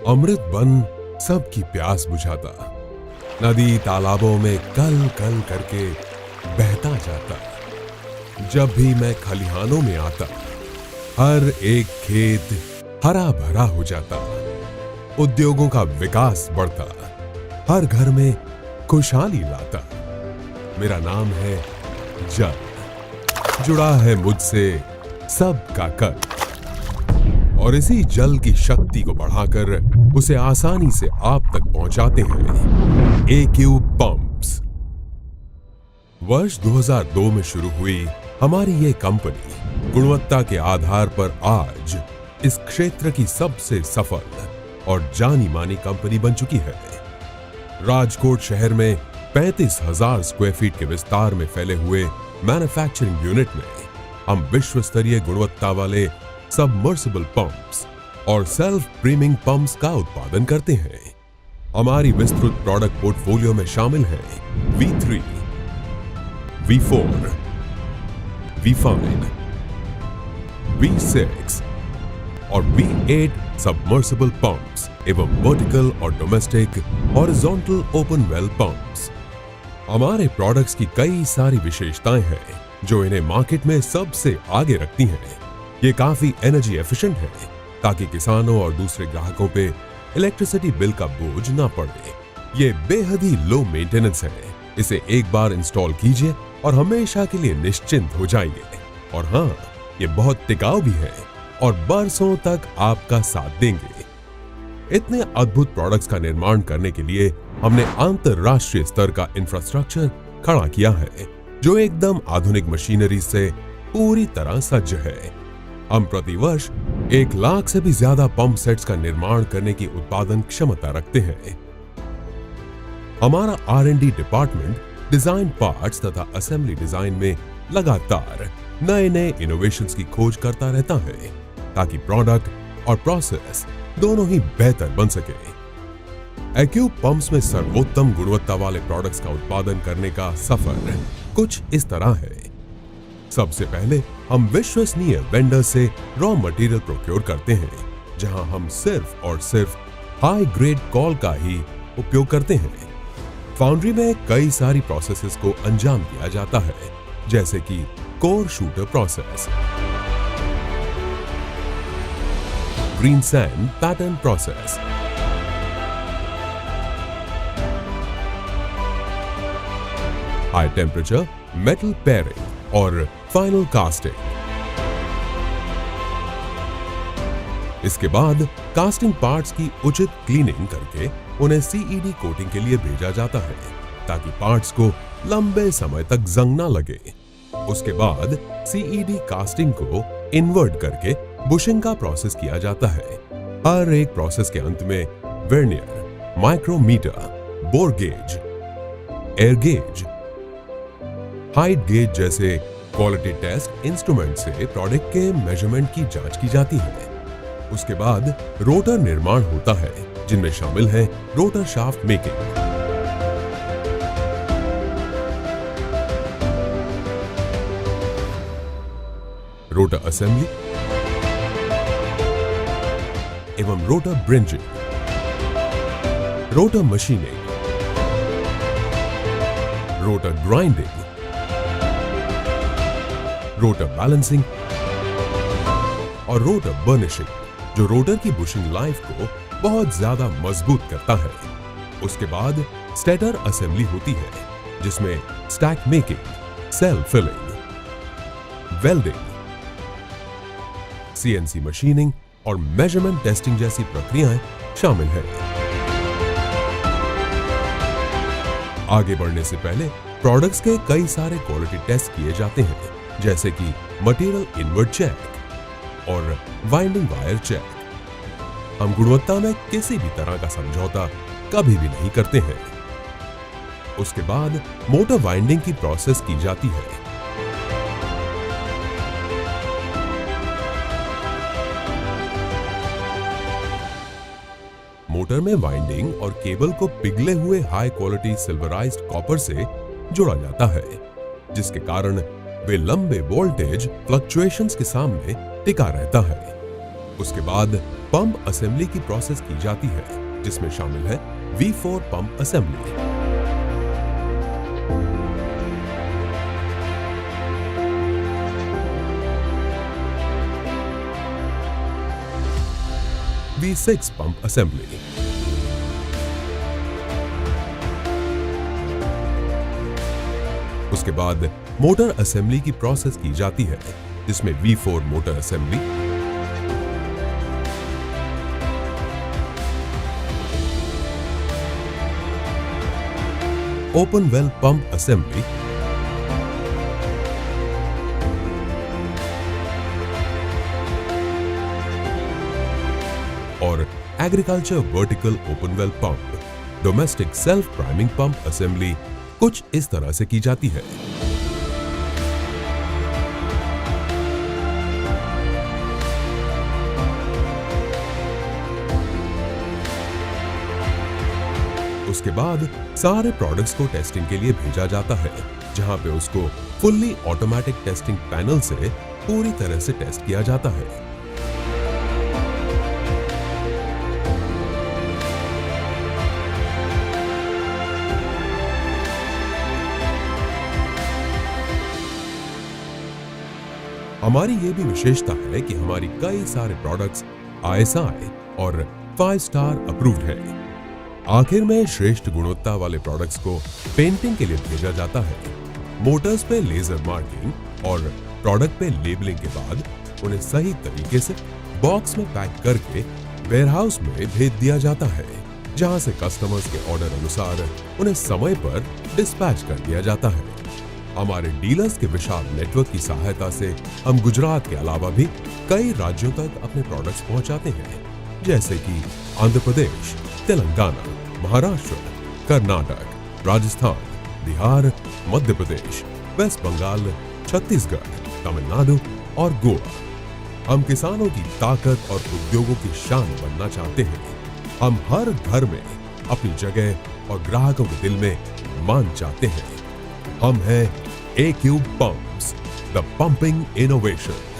अमृत बन सबकी प्यास बुझाता, नदी तालाबों में कल कल करके बहता जाता। जब भी मैं खलिहानों में आता, हर एक खेत हरा भरा हो जाता, उद्योगों का विकास बढ़ता, हर घर में खुशहाली लाता। मेरा नाम है जल, जुड़ा है मुझसे सबका कर, और इसी जल की शक्ति को बढ़ाकर उसे आसानी से आप तक पहुंचाते हैं एक्यू पंप्स। वर्ष 2002 में शुरू हुई हमारी ये कंपनी गुणवत्ता के आधार पर आज इस क्षेत्र की सबसे सफल और जानी मानी कंपनी बन चुकी है। राजकोट शहर में 35,000 स्क्वायर फीट के विस्तार में फैले हुए मैन्युफैक्चरिंग यूनिट में हम विश्व स्तरीय गुणवत्ता वाले सबमर्सिबल पंप्स और सेल्फ प्रीमिंग पंप्स का उत्पादन करते हैं। हमारी विस्तृत प्रोडक्ट पोर्टफोलियो में शामिल है V3, V4, V5, V6 और V8 सबमर्सिबल पंप्स एवं वर्टिकल और domestic horizontal open well pumps. हमारे प्रोडक्ट्स की कई सारी विशेषताएं हैं जो इन्हें मार्केट में सबसे आगे रखती हैं। ये काफी एनर्जी एफिशिएंट है ताकि किसानों और दूसरे ग्राहकों पे इलेक्ट्रिसिटी बिल का बोझ ना पड़े। ये बेहद ही लो मेंटेनेंस है। इसे एक बार इंस्टॉल कीजिए और हमेशा के लिए निश्चिंत हो जाइए। और हाँ, ये बहुत टिकाऊ भी है और बरसों तक आपका साथ देंगे। इतने अद्भुत प्रोडक्ट्स का निर्माण करने के लिए हमने अंतरराष्ट्रीय स्तर का इंफ्रास्ट्रक्चर खड़ा किया है जो एकदम आधुनिक मशीनरी से पूरी तरह सज्ज है। हम प्रतिवर्ष 1 लाख से भी ज्यादा पंप सेट्स का निर्माण करने की उत्पादन क्षमता रखते हैं। हमारा R&D डिपार्टमेंट डिजाइन पार्ट्स तथा असेंबली डिजाइन में लगातार नए नए इनोवेशंस की खोज करता रहता है ताकि प्रोडक्ट और प्रोसेस दोनों ही बेहतर बन सके। एक्यू पंप्स में सर्वोत्तम गुणवत्ता वाले प्रोडक्ट्स का उत्पादन करने का सफर कुछ इस तरह है। सबसे पहले हम विश्वसनीय वेंडर से रॉ मटेरियल प्रोक्योर करते हैं, जहां हम सिर्फ और सिर्फ हाई ग्रेड कॉल का ही उपयोग करते हैं। फाउंड्री में कई सारी प्रोसेसेस को अंजाम दिया जाता है, जैसे कि core shooter process, green sand pattern process, high temperature metal pairing और फाइनल कास्टिंग। इसके बाद कास्टिंग पार्ट्स की उचित क्लीनिंग करके उन्हें CED कोटिंग के लिए भेजा जाता है ताकि पार्ट्स को लंबे समय तक जंग ना लगे। उसके बाद CED कास्टिंग को इन्वर्ट करके बुशिंग का प्रोसेस किया जाता है। हर एक प्रोसेस के अंत में vernier, micrometer, bore gauge, air gauge, height gauge जैसे क्वालिटी टेस्ट इंस्ट्रूमेंट से प्रोडक्ट के मेजरमेंट की जांच की जाती है। उसके बाद रोटर निर्माण होता है, जिनमें शामिल है rotor shaft making, rotor assembly एवं rotor brazing, rotor machining, rotor grinding, rotor balancing और रोटर बर्निशिंग, जो रोटर की बुशिंग लाइफ को बहुत ज्यादा मजबूत करता है। उसके बाद स्टेटर असेंबली होती है, जिसमें stack making, cell filling, welding, CNC machining और मेजरमेंट टेस्टिंग जैसी प्रक्रियाएं शामिल हैं। आगे बढ़ने से पहले प्रोडक्ट्स के कई सारे क्वालिटी टेस्ट किए जाते हैं, जैसे कि मटेरियल इनवर्ट चेक और वाइंडिंग वायर चेक। हम गुणवत्ता में किसी भी तरह का समझौता कभी भी नहीं करते हैं। उसके बाद मोटर वाइंडिंग की प्रोसेस की जाती है। मोटर में वाइंडिंग और केबल को पिघले हुए हाई क्वालिटी सिल्वराइज्ड कॉपर से जोड़ा जाता है, जिसके कारण वे लंबे वोल्टेज फ्लक्चुएशंस के सामने टिका रहता है। उसके बाद पंप असेंबली की प्रोसेस की जाती है, जिसमें शामिल है V4 pump assembly. V6 pump assembly. उसके बाद मोटर असेंबली की प्रोसेस की जाती है, जिसमें V4 motor assembly, open well pump assembly, और agriculture vertical open well pump, domestic self priming pump assembly कुछ इस तरह से की जाती है। उसके बाद सारे प्रोडक्ट्स को टेस्टिंग के लिए भेजा जाता है, जहां पे उसको फुल्ली ऑटोमेटिक टेस्टिंग पैनल से पूरी तरह से टेस्ट किया जाता है। हमारी ये भी विशेषता है कि हमारी कई सारे प्रोडक्ट्स ISI और 5 स्टार अप्रूव्ड है। आखिर में श्रेष्ठ गुणवत्ता वाले प्रोडक्ट्स को पेंटिंग के लिए भेजा जाता है। मोटर्स पे लेजर मार्किंग और प्रोडक्ट पे लेबलिंग के बाद उन्हें सही तरीके से बॉक्स में पैक करके वेयरहाउस में भेज दिया जाता है, जहां से कस्टमर्स के ऑर्डर अनुसार उन्हें समय पर डिस्पैच कर दिया जाता है। हमारे डीलर्स के विशाल नेटवर्क की सहायता से हम गुजरात के अलावा भी कई राज्यों तक अपने प्रोडक्ट्स पहुंचाते हैं, जैसे कि आंध्र प्रदेश, तेलंगाना, महाराष्ट्र, कर्नाटक, राजस्थान, बिहार, मध्य प्रदेश, वेस्ट बंगाल, छत्तीसगढ़, तमिलनाडु और गोवा। हम किसानों की ताकत और उद्योगों की शान बनना चाहते हैं। हम हर घर में अपनी जगह और ग्राहकों के दिल में मान चाहते हैं। हम हैं A-Cube Pumps, the pumping innovation।